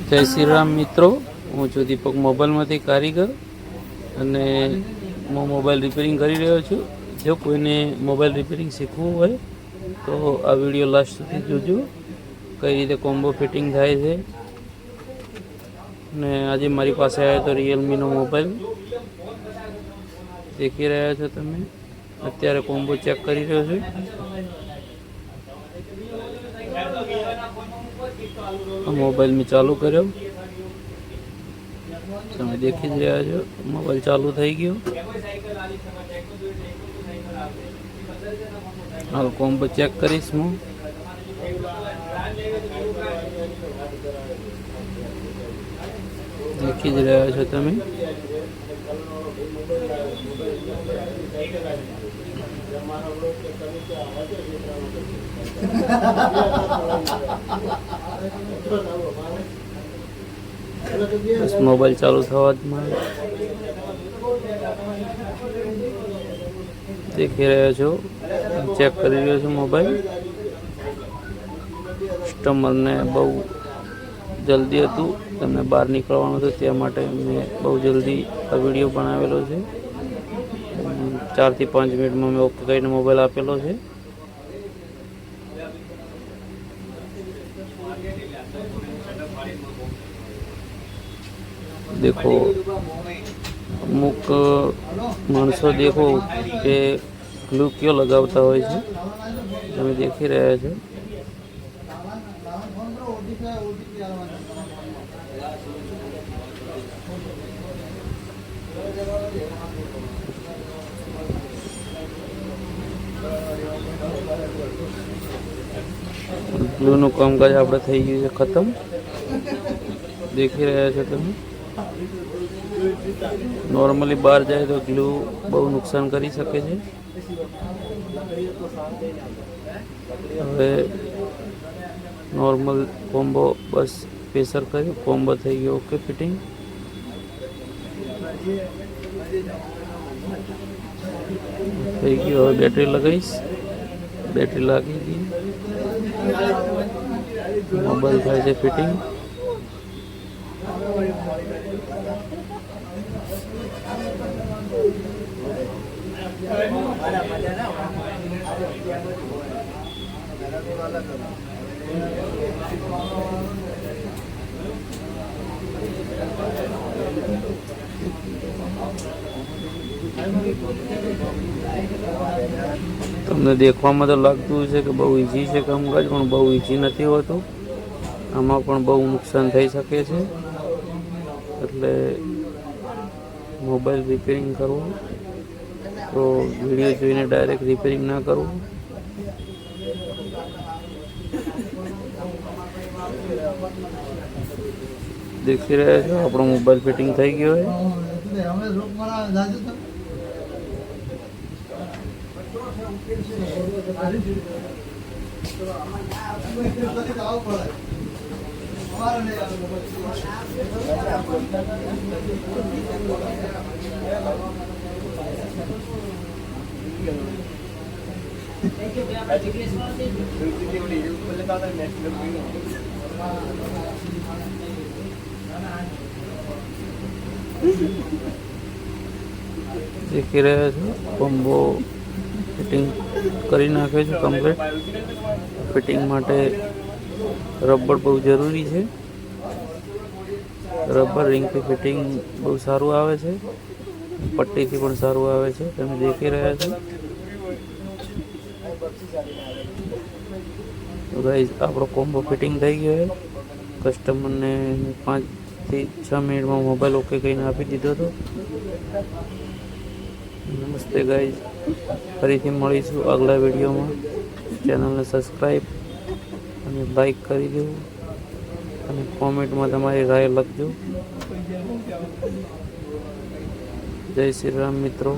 જય શ્રી રામ મિત્રો, હું છું દીપક મોબાઈલમાંથી કારીગર અને હું મોબાઈલ રિપેરિંગ કરી રહ્યો છું. જો કોઈને મોબાઈલ રિપેરિંગ શીખવું હોય તો આ વિડીયો લાસ્ટ સુધી જોજો, કઈ રીતે કોમ્બો ફિટિંગ થાય છે. ને આજે મારી પાસે આવ્યો તો રિયલમીનો મોબાઈલ દેખી રહ્યા છો તમે. અત્યારે કોમ્બો ચેક કરી રહ્યો છું. મોબાઈલ મેં ચાલુ કર્યો, તમે દેખી જ રહ્યા છો. મોબાઈલ ચાલુ થઈ ગયો. હાલ કોમ્બો ચેક કરીશ હું. દેખી જ રહ્યા છો તમે. બસ મોબાઈલ ચાલુ થવા જ માં દેખી રહ્યા છો. ચેક કરી રહ્યો છું મોબાઈલ. કસ્ટમરને બહુ જલ્દી હતું, તમને બહાર નીકળવાનું હતું, તે માટે મેં બહુ જલ્દી આ વિડીયો બનાવેલો છે. 4 થી 5 મિનિટમાં મેં ઓકે કરીને મોબાઈલ આપેલો છે. દેખો, અમુક માણસો દેખો કે ગ્લુ કયો લગાવતા હોય છે, તમે દેખી રહ્યા છો. ગ્લુનું કામકાજ આપણે થઈ ગયું છે ખતમ. દેખી રહ્યા છો તમે. નોર્મલી બહાર જાય તો ગ્લુ બહુ નુકસાન કરી શકે છે. હવે નોર્મલ કોમ્બો બસ પ્રેશર કર્યું, કોમ્બો થઈ ગયો ઓકે ફિટિંગ. થઈ ગયું. હવે બેટરી લગાવીશ. બેટરી લાગી ગઈ. મોબાઈલ થાય છે ફિટિંગ. તમને દેખવામાં તો લાગતું છે કે બહુ ઈઝી છે કામકાજ, પણ બહુ ઈઝી નથી હોતું. આમાં પણ બહુ નુકસાન થઈ શકે છે. એટલે મોબાઈલ રિપેરિંગ કરવું તો વિડીયો જોઈને ડાયરેક્ટ રિપેરિંગ ના કરવું. દેખી રહ્યા છો આપણો મોબાઈલ ફિટિંગ થઈ ગયો છે. દેખી રહ્યા છો કોમ્બો ફિટિંગ કરી નાખ્યો છે કમ્પ્લીટ. ફિટિંગ માટે રબર બહુ જરૂરી છે. રબર રિંગથી ફિટિંગ બહુ સારું આવે છે, પટ્ટીથી પણ સારું આવે છે. તમે દેખી રહ્યા છો. તો ગાઈઝ આપણો કોમ્બો ફિટિંગ થઈ ગયો છે. કસ્ટમરને 5 થી 6 મિનિટમાં મોબાઈલ ઓકે કહીને આપી દીધો હતો. નમસ્તે ગાઈઝ, ફરીથી મળીશું આગલા વિડીયોમાં. ચેનલને સબસ્ક્રાઈબ અને લાઈક કરી દો અને કોમેન્ટમાં તમારી રાય લખજો. જય શ્રી રામ મિત્રો.